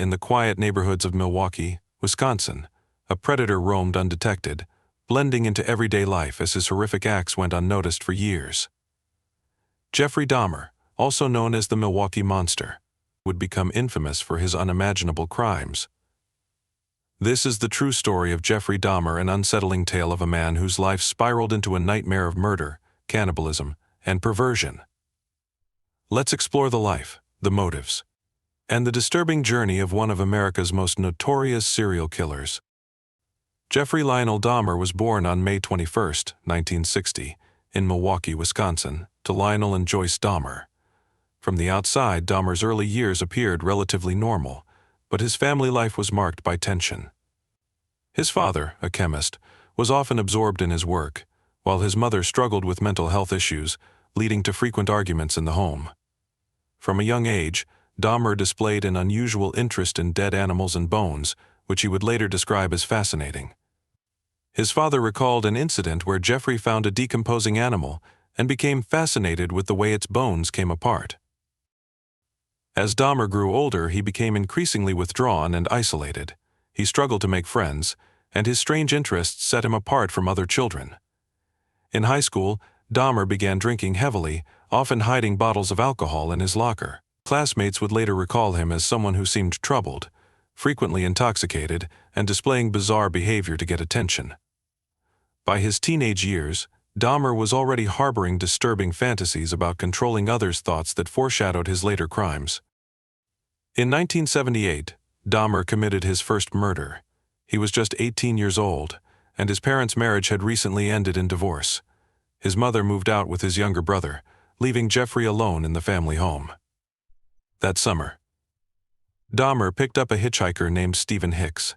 In the quiet neighborhoods of Milwaukee, Wisconsin, a predator roamed undetected, blending into everyday life as his horrific acts went unnoticed for years. Jeffrey Dahmer, also known as the Milwaukee Monster, would become infamous for his unimaginable crimes. This is the true story of Jeffrey Dahmer, an unsettling tale of a man whose life spiraled into a nightmare of murder, cannibalism, and perversion. Let's explore the life, the motives, and the disturbing journey of one of America's most notorious serial killers. Jeffrey Lionel Dahmer was born on May 21, 1960, in Milwaukee, Wisconsin, to Lionel and Joyce Dahmer. From the outside, Dahmer's early years appeared relatively normal, but his family life was marked by tension. His father, a chemist, was often absorbed in his work, while his mother struggled with mental health issues, leading to frequent arguments in the home. From a young age, Dahmer displayed an unusual interest in dead animals and bones, which he would later describe as fascinating. His father recalled an incident where Jeffrey found a decomposing animal and became fascinated with the way its bones came apart. As Dahmer grew older, he became increasingly withdrawn and isolated. He struggled to make friends, and his strange interests set him apart from other children. In high school, Dahmer began drinking heavily, often hiding bottles of alcohol in his locker. Classmates would later recall him as someone who seemed troubled, frequently intoxicated, and displaying bizarre behavior to get attention. By his teenage years, Dahmer was already harboring disturbing fantasies about controlling others' thoughts that foreshadowed his later crimes. In 1978, Dahmer committed his first murder. He was just 18 years old, and his parents' marriage had recently ended in divorce. His mother moved out with his younger brother, leaving Jeffrey alone in the family home. That summer, Dahmer picked up a hitchhiker named Stephen Hicks.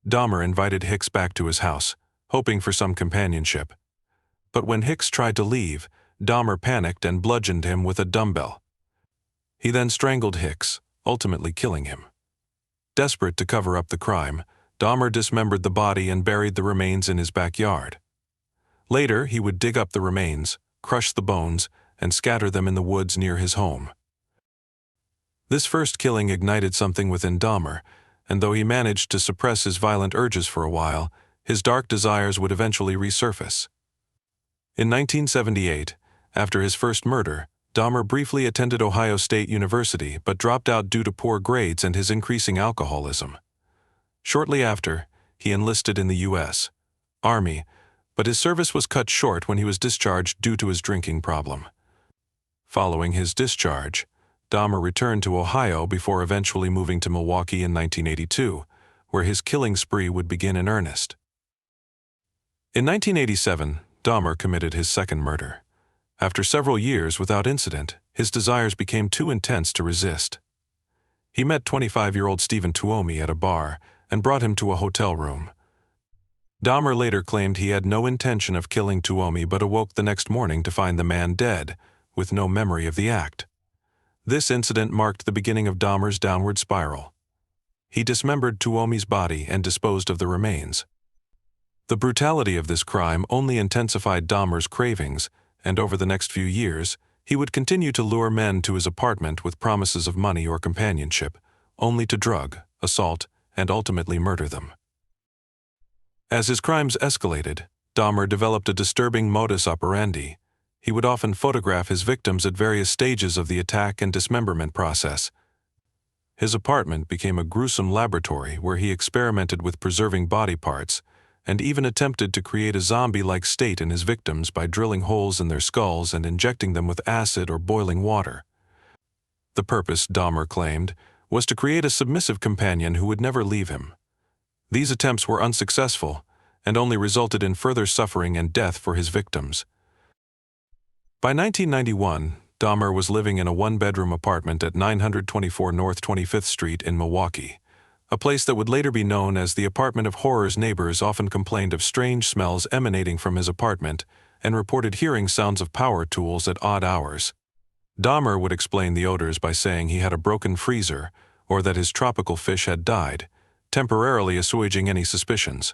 Dahmer invited Hicks back to his house, hoping for some companionship. But when Hicks tried to leave, Dahmer panicked and bludgeoned him with a dumbbell. He then strangled Hicks, ultimately killing him. Desperate to cover up the crime, Dahmer dismembered the body and buried the remains in his backyard. Later, he would dig up the remains, crush the bones, and scatter them in the woods near his home. This first killing ignited something within Dahmer, and though he managed to suppress his violent urges for a while, his dark desires would eventually resurface. In 1978, after his first murder, Dahmer briefly attended Ohio State University but dropped out due to poor grades and his increasing alcoholism. Shortly after, he enlisted in the U.S. Army, but his service was cut short when he was discharged due to his drinking problem. Following his discharge, Dahmer returned to Ohio before eventually moving to Milwaukee in 1982, where his killing spree would begin in earnest. In 1987, Dahmer committed his second murder. After several years without incident, his desires became too intense to resist. He met 25-year-old Stephen Tuomi at a bar and brought him to a hotel room. Dahmer later claimed he had no intention of killing Tuomi but awoke the next morning to find the man dead, with no memory of the act. This incident marked the beginning of Dahmer's downward spiral. He dismembered Tuomi's body and disposed of the remains. The brutality of this crime only intensified Dahmer's cravings, and over the next few years, he would continue to lure men to his apartment with promises of money or companionship, only to drug, assault, and ultimately murder them. As his crimes escalated, Dahmer developed a disturbing modus operandi. He would often photograph his victims at various stages of the attack and dismemberment process. His apartment became a gruesome laboratory where he experimented with preserving body parts, and even attempted to create a zombie-like state in his victims by drilling holes in their skulls and injecting them with acid or boiling water. The purpose, Dahmer claimed, was to create a submissive companion who would never leave him. These attempts were unsuccessful and only resulted in further suffering and death for his victims. By 1991, Dahmer was living in a one-bedroom apartment at 924 North 25th Street in Milwaukee, a place that would later be known as the Apartment of Horrors. Neighbors often complained of strange smells emanating from his apartment and reported hearing sounds of power tools at odd hours. Dahmer would explain the odors by saying he had a broken freezer or that his tropical fish had died, temporarily assuaging any suspicions.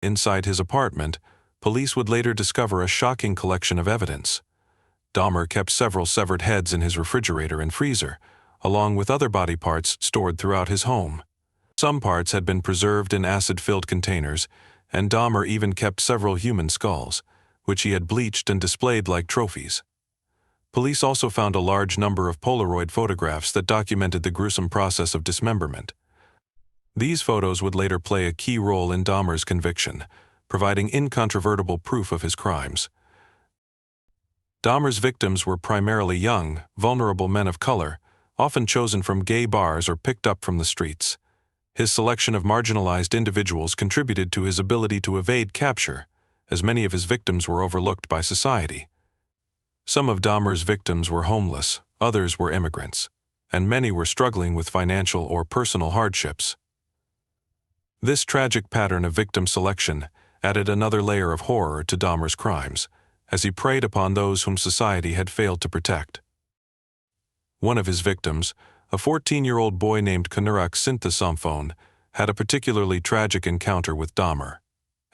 Inside his apartment, police would later discover a shocking collection of evidence. Dahmer kept several severed heads in his refrigerator and freezer, along with other body parts stored throughout his home. Some parts had been preserved in acid-filled containers, and Dahmer even kept several human skulls, which he had bleached and displayed like trophies. Police also found a large number of Polaroid photographs that documented the gruesome process of dismemberment. These photos would later play a key role in Dahmer's conviction, providing incontrovertible proof of his crimes. Dahmer's victims were primarily young, vulnerable men of color, often chosen from gay bars or picked up from the streets. His selection of marginalized individuals contributed to his ability to evade capture, as many of his victims were overlooked by society. Some of Dahmer's victims were homeless, others were immigrants, and many were struggling with financial or personal hardships. This tragic pattern of victim selection added another layer of horror to Dahmer's crimes, as he preyed upon those whom society had failed to protect. One of his victims, a 14-year-old boy named Kanurak Sinthasomphone, had a particularly tragic encounter with Dahmer.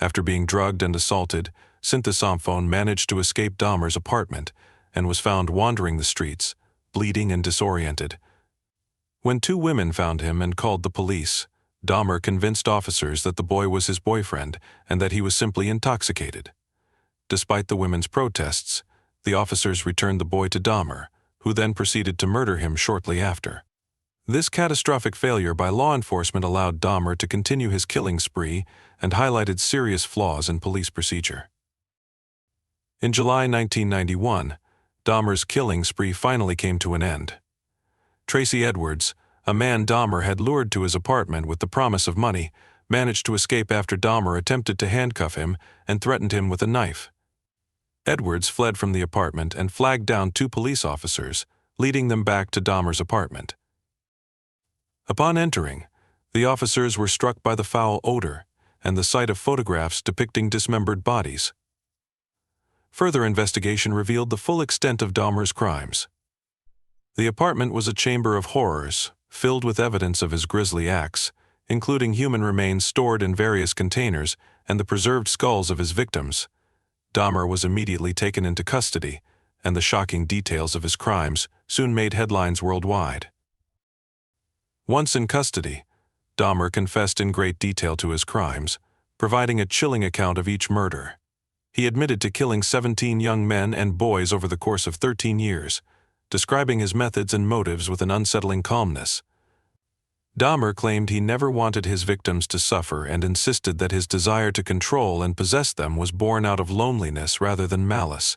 After being drugged and assaulted, Sinthasomphone managed to escape Dahmer's apartment and was found wandering the streets, bleeding and disoriented. When two women found him and called the police, Dahmer convinced officers that the boy was his boyfriend and that he was simply intoxicated. Despite the women's protests, the officers returned the boy to Dahmer, who then proceeded to murder him shortly after. This catastrophic failure by law enforcement allowed Dahmer to continue his killing spree and highlighted serious flaws in police procedure. In July 1991, Dahmer's killing spree finally came to an end. Tracy Edwards, a man Dahmer had lured to his apartment with the promise of money, managed to escape after Dahmer attempted to handcuff him and threatened him with a knife. Edwards fled from the apartment and flagged down two police officers, leading them back to Dahmer's apartment. Upon entering, the officers were struck by the foul odor and the sight of photographs depicting dismembered bodies. Further investigation revealed the full extent of Dahmer's crimes. The apartment was a chamber of horrors, filled with evidence of his grisly acts, including human remains stored in various containers and the preserved skulls of his victims. Dahmer was immediately taken into custody, and the shocking details of his crimes soon made headlines worldwide. Once in custody, Dahmer confessed in great detail to his crimes, providing a chilling account of each murder. He admitted to killing 17 young men and boys over the course of 13 years, describing his methods and motives with an unsettling calmness. Dahmer claimed he never wanted his victims to suffer and insisted that his desire to control and possess them was born out of loneliness rather than malice.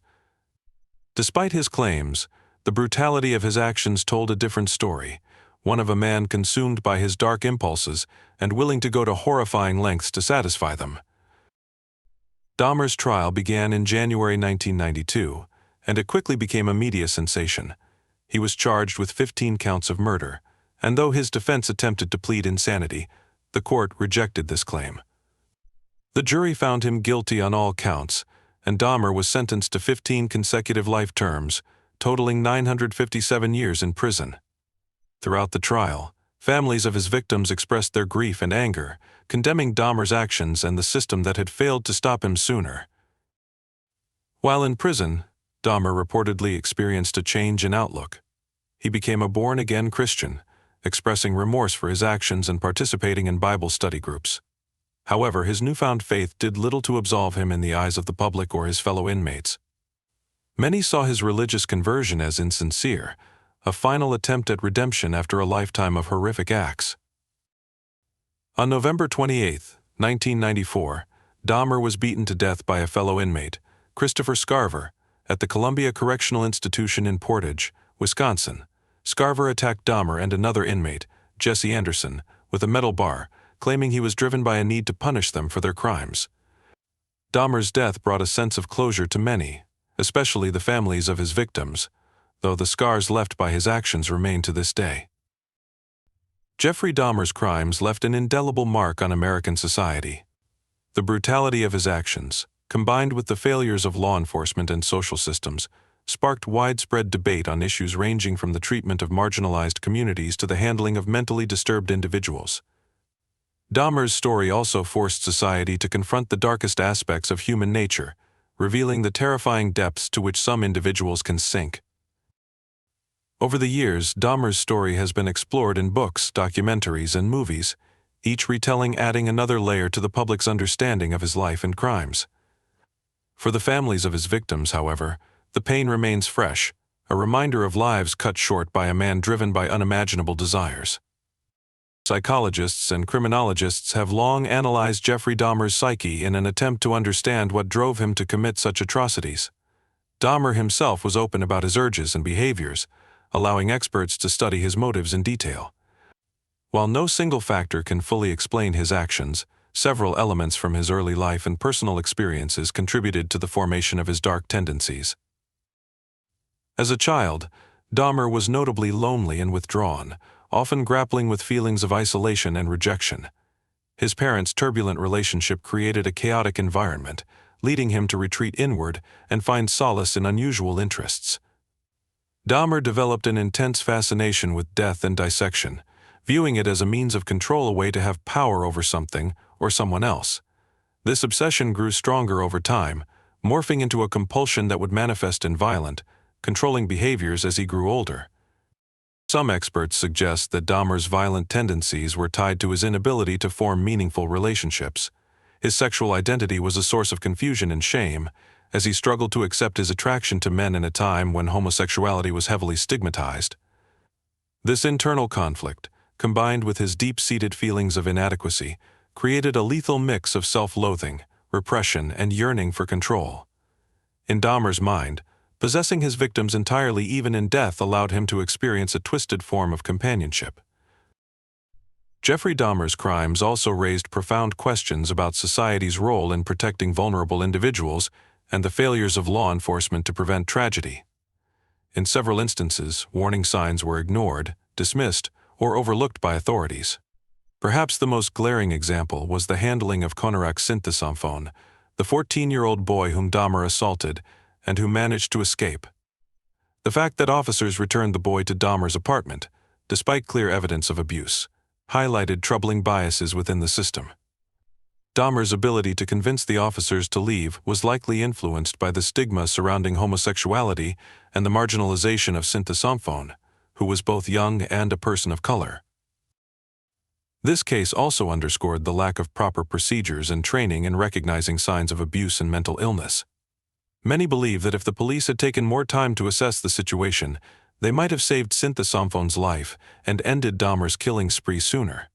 Despite his claims, the brutality of his actions told a different story, one of a man consumed by his dark impulses and willing to go to horrifying lengths to satisfy them. Dahmer's trial began in January 1992, and it quickly became a media sensation. He was charged with 15 counts of murder, and though his defense attempted to plead insanity, the court rejected this claim. The jury found him guilty on all counts, and Dahmer was sentenced to 15 consecutive life terms, totaling 957 years in prison. Throughout the trial, families of his victims expressed their grief and anger, condemning Dahmer's actions and the system that had failed to stop him sooner. While in prison, Dahmer reportedly experienced a change in outlook. He became a born-again Christian, expressing remorse for his actions and participating in Bible study groups. However, his newfound faith did little to absolve him in the eyes of the public or his fellow inmates. Many saw his religious conversion as insincere, a final attempt at redemption after a lifetime of horrific acts. On November 28, 1994, Dahmer was beaten to death by a fellow inmate, Christopher Scarver, at the Columbia Correctional Institution in Portage, Wisconsin. Scarver attacked Dahmer and another inmate, Jesse Anderson, with a metal bar, claiming he was driven by a need to punish them for their crimes. Dahmer's death brought a sense of closure to many, especially the families of his victims, though the scars left by his actions remain to this day. Jeffrey Dahmer's crimes left an indelible mark on American society. The brutality of his actions, combined with the failures of law enforcement and social systems, sparked widespread debate on issues ranging from the treatment of marginalized communities to the handling of mentally disturbed individuals. Dahmer's story also forced society to confront the darkest aspects of human nature, revealing the terrifying depths to which some individuals can sink. Over the years, Dahmer's story has been explored in books, documentaries, and movies, each retelling adding another layer to the public's understanding of his life and crimes. For the families of his victims, however, the pain remains fresh, a reminder of lives cut short by a man driven by unimaginable desires. Psychologists and criminologists have long analyzed Jeffrey Dahmer's psyche in an attempt to understand what drove him to commit such atrocities. Dahmer himself was open about his urges and behaviors, allowing experts to study his motives in detail. While no single factor can fully explain his actions, several elements from his early life and personal experiences contributed to the formation of his dark tendencies. As a child, Dahmer was notably lonely and withdrawn, often grappling with feelings of isolation and rejection. His parents' turbulent relationship created a chaotic environment, leading him to retreat inward and find solace in unusual interests. Dahmer developed an intense fascination with death and dissection, viewing it as a means of control, a way to have power over something or someone else. This obsession grew stronger over time, morphing into a compulsion that would manifest in violent, controlling behaviors as he grew older. Some experts suggest that Dahmer's violent tendencies were tied to his inability to form meaningful relationships. His sexual identity was a source of confusion and shame, as he struggled to accept his attraction to men in a time when homosexuality was heavily stigmatized. This internal conflict, combined with his deep-seated feelings of inadequacy, created a lethal mix of self-loathing, repression, and yearning for control. In Dahmer's mind, possessing his victims entirely, even in death, allowed him to experience a twisted form of companionship. Jeffrey Dahmer's crimes also raised profound questions about society's role in protecting vulnerable individuals and the failures of law enforcement to prevent tragedy. In several instances, warning signs were ignored, dismissed, or overlooked by authorities. Perhaps the most glaring example was the handling of Konarek Sinthasomphone, the 14-year-old boy whom Dahmer assaulted and who managed to escape. The fact that officers returned the boy to Dahmer's apartment, despite clear evidence of abuse, highlighted troubling biases within the system. Dahmer's ability to convince the officers to leave was likely influenced by the stigma surrounding homosexuality and the marginalization of Sinthasomphone, who was both young and a person of color. This case also underscored the lack of proper procedures and training in recognizing signs of abuse and mental illness. Many believe that if the police had taken more time to assess the situation, they might have saved Synthasomphone's life and ended Dahmer's killing spree sooner.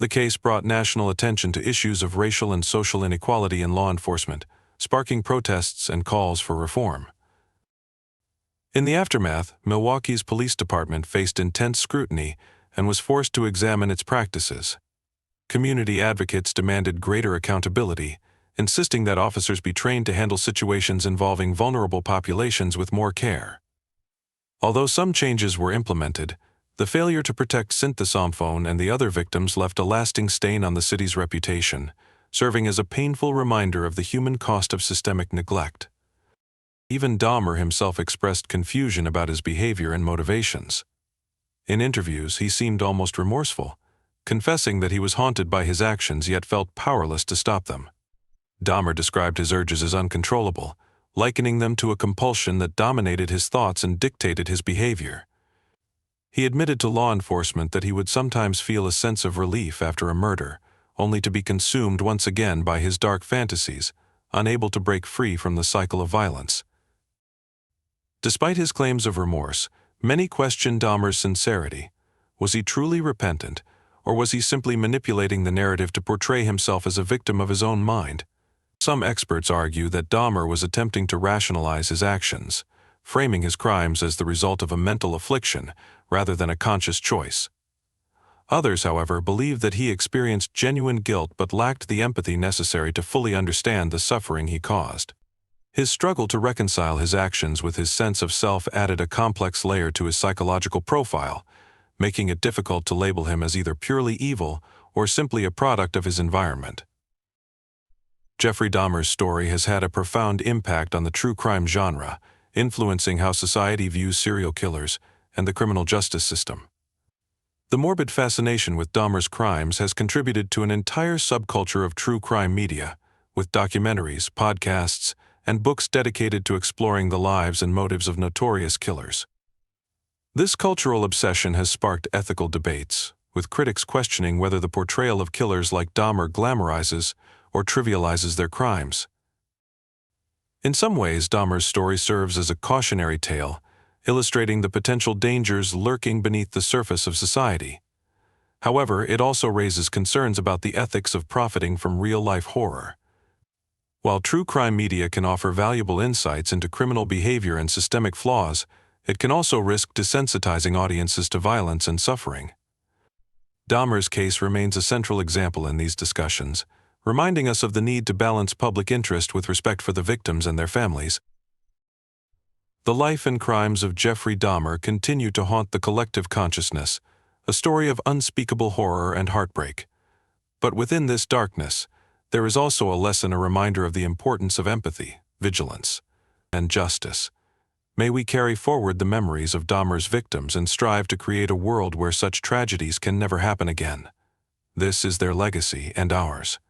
The case brought national attention to issues of racial and social inequality in law enforcement, sparking protests and calls for reform. In the aftermath, Milwaukee's police department faced intense scrutiny and was forced to examine its practices. Community advocates demanded greater accountability, insisting that officers be trained to handle situations involving vulnerable populations with more care. Although some changes were implemented, the failure to protect Sinthasomphone and the other victims left a lasting stain on the city's reputation, serving as a painful reminder of the human cost of systemic neglect. Even Dahmer himself expressed confusion about his behavior and motivations. In interviews, he seemed almost remorseful, confessing that he was haunted by his actions yet felt powerless to stop them. Dahmer described his urges as uncontrollable, likening them to a compulsion that dominated his thoughts and dictated his behavior. He admitted to law enforcement that he would sometimes feel a sense of relief after a murder, only to be consumed once again by his dark fantasies, unable to break free from the cycle of violence. Despite his claims of remorse, many questioned Dahmer's sincerity. Was he truly repentant, or was he simply manipulating the narrative to portray himself as a victim of his own mind? Some experts argue that Dahmer was attempting to rationalize his actions, framing his crimes as the result of a mental affliction rather than a conscious choice. Others, however, believe that he experienced genuine guilt but lacked the empathy necessary to fully understand the suffering he caused. His struggle to reconcile his actions with his sense of self added a complex layer to his psychological profile, making it difficult to label him as either purely evil or simply a product of his environment. Jeffrey Dahmer's story has had a profound impact on the true crime genre, influencing how society views serial killers and the criminal justice system. The morbid fascination with Dahmer's crimes has contributed to an entire subculture of true crime media, with documentaries, podcasts, and books dedicated to exploring the lives and motives of notorious killers. This cultural obsession has sparked ethical debates, with critics questioning whether the portrayal of killers like Dahmer glamorizes or trivializes their crimes. In some ways, Dahmer's story serves as a cautionary tale, illustrating the potential dangers lurking beneath the surface of society. However, it also raises concerns about the ethics of profiting from real-life horror. While true crime media can offer valuable insights into criminal behavior and systemic flaws, it can also risk desensitizing audiences to violence and suffering. Dahmer's case remains a central example in these discussions, reminding us of the need to balance public interest with respect for the victims and their families. The life and crimes of Jeffrey Dahmer continue to haunt the collective consciousness, a story of unspeakable horror and heartbreak. But within this darkness, there is also a lesson, a reminder of the importance of empathy, vigilance, and justice. May we carry forward the memories of Dahmer's victims and strive to create a world where such tragedies can never happen again. This is their legacy and ours.